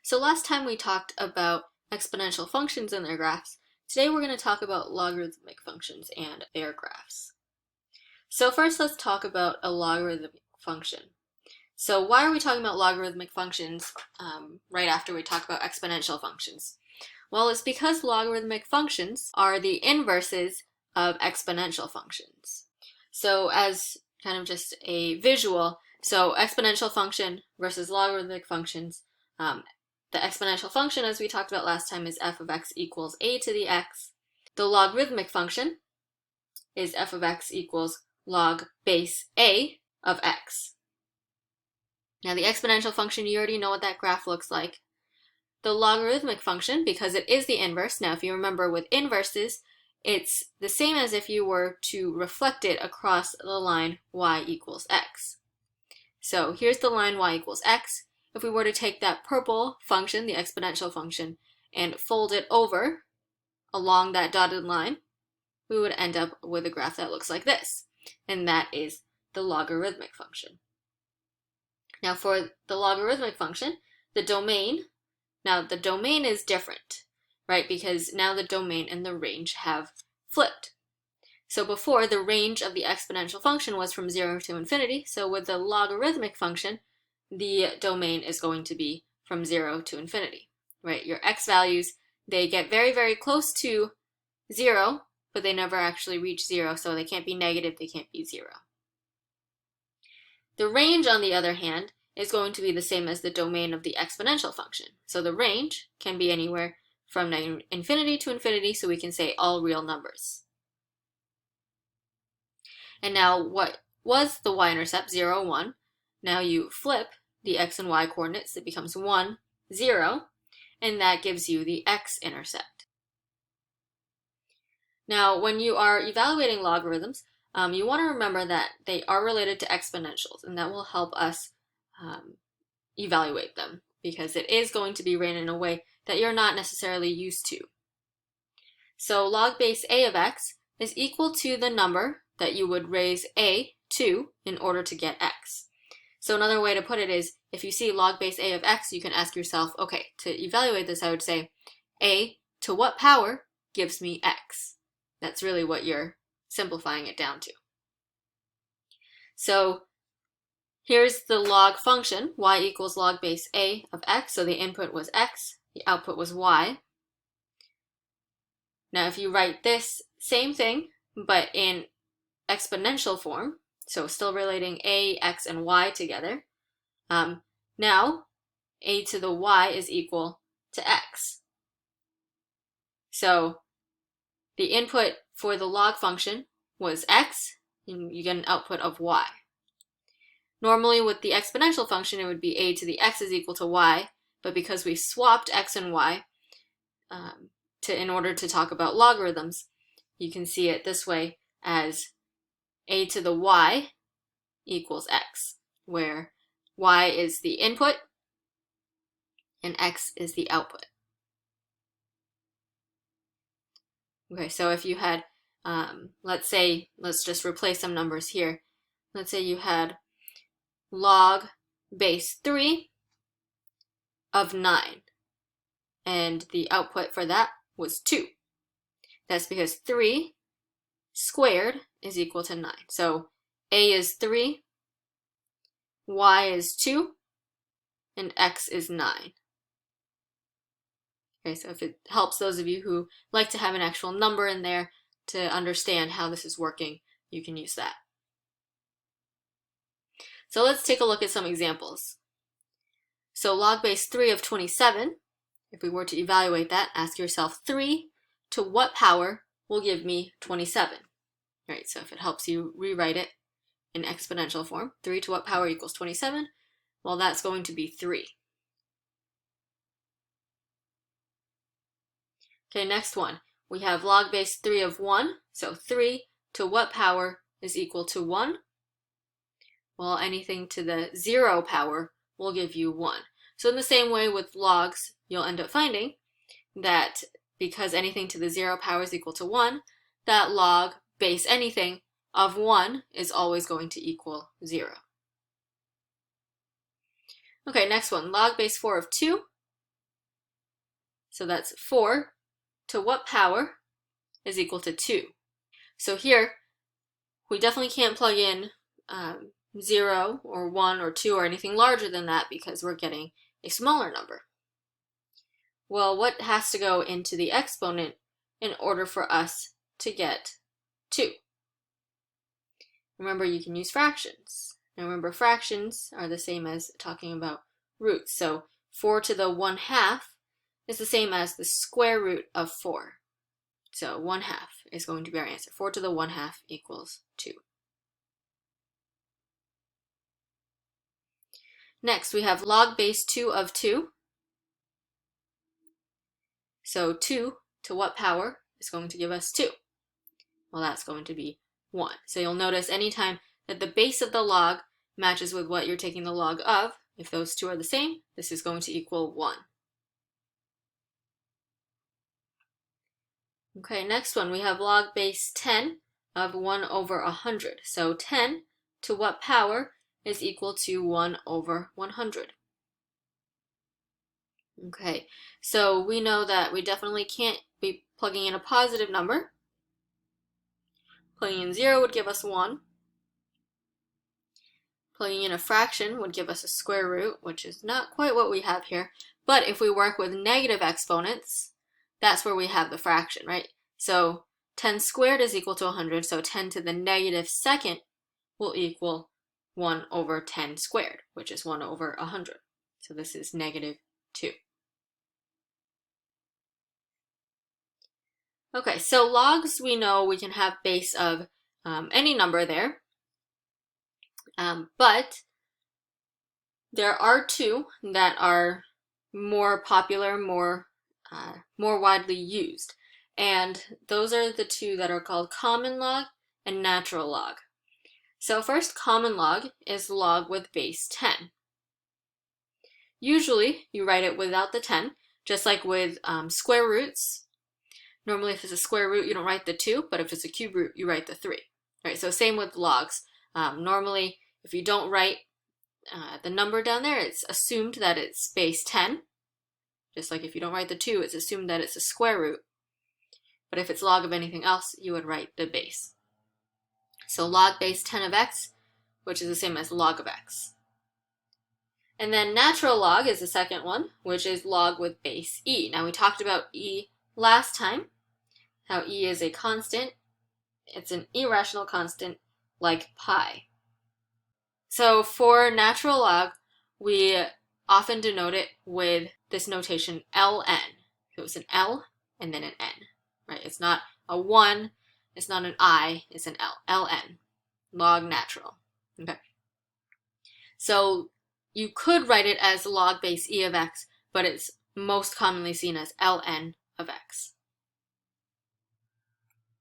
So last time we talked about exponential functions and their graphs. Today we're going to talk about logarithmic functions and their graphs. So first let's talk about a logarithmic function. So why are we talking about logarithmic functions right after we talk about exponential functions? Well, it's because logarithmic functions are the inverses of exponential functions. So as kind of just a visual, so exponential function versus logarithmic functions, the exponential function, as we talked about last time, is f of x equals a to the x. The logarithmic function is f of x equals log base a of x. Now the exponential function, you already know what that graph looks like. The logarithmic function, because it is the inverse, now if you remember with inverses, it's the same as if you were to reflect it across the line y equals x. So here's the line y equals x. If we were to take that purple function, the exponential function, and fold it over along that dotted line, we would end up with a graph that looks like this. And that is the logarithmic function. Now for the logarithmic function, the domain is different, right? Because now the domain and the range have flipped. So before, the range of the exponential function was from 0 to infinity. So with the logarithmic function, the domain is going to be from 0 to infinity, right? Your x values, they get very, very close to 0, but they never actually reach 0, so they can't be negative, they can't be 0. The range, on the other hand, is going to be the same as the domain of the exponential function. So the range can be anywhere from infinity to infinity, so we can say all real numbers. And now what was the y-intercept, 0, 1? Now you flip the x and y coordinates, it becomes 1, 0, and that gives you the x-intercept. Now when you are evaluating logarithms, you want to remember that they are related to exponentials, and that will help us evaluate them, because it is going to be written in a way that you're not necessarily used to. So log base a of x is equal to the number that you would raise a to in order to get x. So another way to put it is, if you see log base a of x, you can ask yourself, okay, to evaluate this, I would say, a to what power gives me x? That's really what you're simplifying it down to. So here's the log function, y equals log base a of x. So the input was x, the output was y. Now if you write this same thing, but in exponential form, so still relating a, x, and y together, now a to the y is equal to x. So the input for the log function was x, and you get an output of y. Normally with the exponential function, it would be a to the x is equal to y, but because we swapped x and y in order to talk about logarithms, you can see it this way as a to the y equals x, where y is the input and x is the output. Okay, so if you had, let's just replace some numbers here. Let's say you had log base 3 of 9, and the output for that was 2. That's because 3 squared is equal to 9. So a is 3, y is 2, and x is 9. Okay, so if it helps those of you who like to have an actual number in there to understand how this is working, you can use that. So let's take a look at some examples. So log base 3 of 27, if we were to evaluate that, ask yourself 3 to what power will give me 27? All right, so if it helps you rewrite it in exponential form, 3 to what power equals 27? Well, that's going to be 3. Okay, next one. We have log base 3 of 1, so 3 to what power is equal to 1? Well, anything to the 0 power will give you 1. So in the same way with logs, you'll end up finding that because anything to the 0 power is equal to 1, that log base anything of 1 is always going to equal 0. Okay, next one, log base 4 of 2. So that's 4 to what power is equal to 2. So here, we definitely can't plug in 0 or 1 or 2 or anything larger than that because we're getting a smaller number. Well, what has to go into the exponent in order for us to get 2? Remember, you can use fractions. Now remember, fractions are the same as talking about roots. So 4 to the 1/2 is the same as the square root of 4. So 1/2 is going to be our answer. 4 to the 1/2 equals 2. Next, we have log base 2 of 2. So 2 to what power is going to give us 2? Well, that's going to be 1. So you'll notice anytime that the base of the log matches with what you're taking the log of, if those two are the same, this is going to equal 1. Okay, next one, we have log base 10 of 1 over 100. So 10 to what power is equal to 1 over 100? Okay, so we know that we definitely can't be plugging in a positive number. Plugging in 0 would give us 1. Plugging in a fraction would give us a square root, which is not quite what we have here. But if we work with negative exponents, that's where we have the fraction, right? So 10 squared is equal to 100, so 10 to the negative second will equal 1 over 10 squared, which is 1 over 100. So this is negative 2. Okay, so logs, we know we can have base of any number there, but there are two that are more popular, more widely used, and those are the two that are called common log and natural log. So first, common log is log with base 10. Usually, you write it without the 10, just like with square roots. Normally, if it's a square root, you don't write the 2, but if it's a cube root, you write the 3. Right, so same with logs. Normally, if you don't write the number down there, it's assumed that it's base 10. Just like if you don't write the 2, it's assumed that it's a square root. But if it's log of anything else, you would write the base. So log base 10 of x, which is the same as log of x. And then natural log is the second one, which is log with base e. Now we talked about e last time, how e is a constant. It's an irrational constant like pi. So for natural log, we often denote it with this notation ln. So it's an L and then an N, right? It's not a 1, it's not an I, it's an L, ln, log natural. Okay. So you could write it as log base e of x, but it's most commonly seen as ln of x.